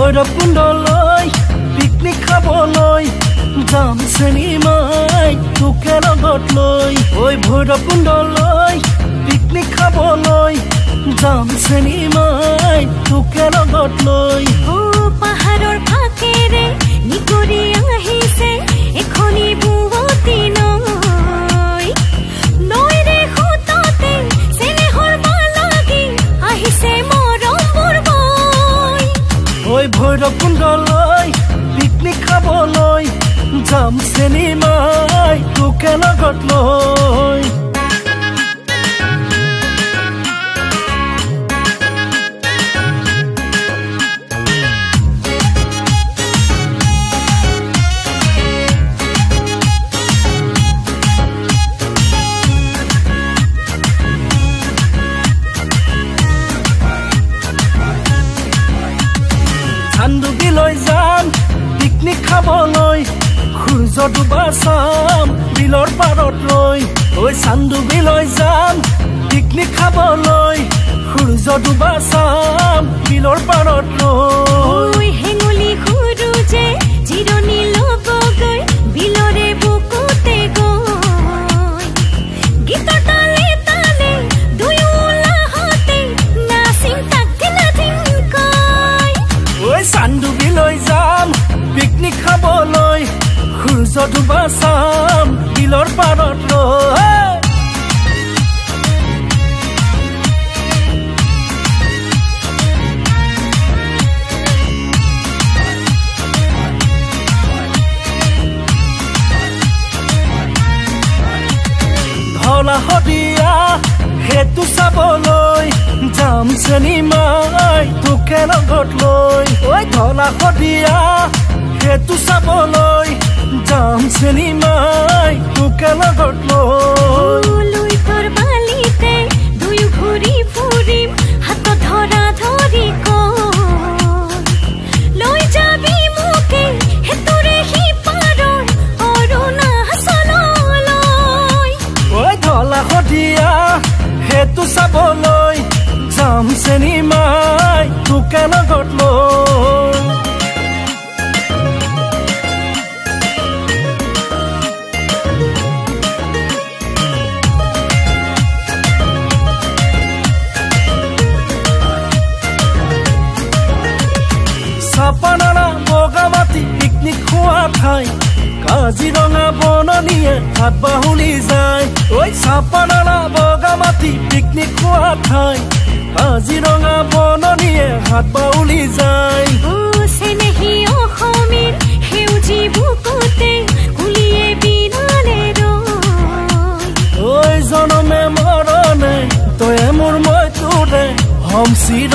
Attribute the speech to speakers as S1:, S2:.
S1: ভৈৰৱকুণ্ডলৈ পিকনিক খাবলৈ যাম চেনিমাই তোকে লগত লৈ ঐ ভৈৰৱকুণ্ডলৈ পিকনিক খাবলৈ যাম চেনিমাই তোকে লগত লৈ
S2: পাহাৰৰ ফাকেৰে নিকৰি আহিছে এখনি বুৱতী নৈ নৈৰে খুততে চেনেহৰ বালাগি আহিছে মৰমৰ বৈ
S1: ঐ ভৈৰৱকুণ্ডলৈ পিকনিক খাবলৈ যাম চেনিমাই তোকে লগত লৈ চান্দুবিলৈ যাম পিকনিক খাবলৈ সূৰ্য ডুবা চাম বিলৰ পাৰত ৰৈ ঐ চান্দুবিলৈ যাম পিকনিক খাবলৈ সূৰ্য ডুবা চাম বিলৰ পাৰত ৰৈ
S2: হেঙুলি খুৰুজে জিৰণি ল'বগৈ বিলৰে বুকুতে গৈ গীতৰ তালে তালে দুয়ো লাহতে নাচিম তাকে নাথিনকৈ
S1: ঐ চান্দুবিলৈ যাম পিকনিক খাবলৈ সূৰ্য ডুবা চাম বিলৰ পাৰত ৰৈ ধলা শদিয়া সেইটো চাবলৈ যাম চেনিমাই তোকে লগত লৈ ঐ ধলা শদিয়া সেইটো চাবলৈ যাম চেনিমাই তোকে লগত লৈ
S2: তোৰ বালিতে দুয়ো ঘূৰি ফুৰিম হাতত ধৰা ধৰি লৈ যাবি মোকে হেতুৰে সিপাৰৰ অৰুণাচললৈ
S1: ঐ ধলা শদিয়া সেইটো চাবলৈ যাম চেনিমাই তোকে লগত লৈ চাপানালা বগামাটি পিকনিক খোৱা ঠাই কাজিৰঙা বননিয়ে হাত বাহুলি যায় ঐ চাপানালা বগামাটি পিকনিক খোৱা ঠাই কাজিৰঙা বননিয়ে হাত বাহুলি যায়
S2: চেনেহী অসমীৰ সেউজী বুকুতে কুলিয়ে বিনালে ৰৈ
S1: ঐ জনমে মৰণে তয়ে মোৰ মই তোৰে হম চিৰ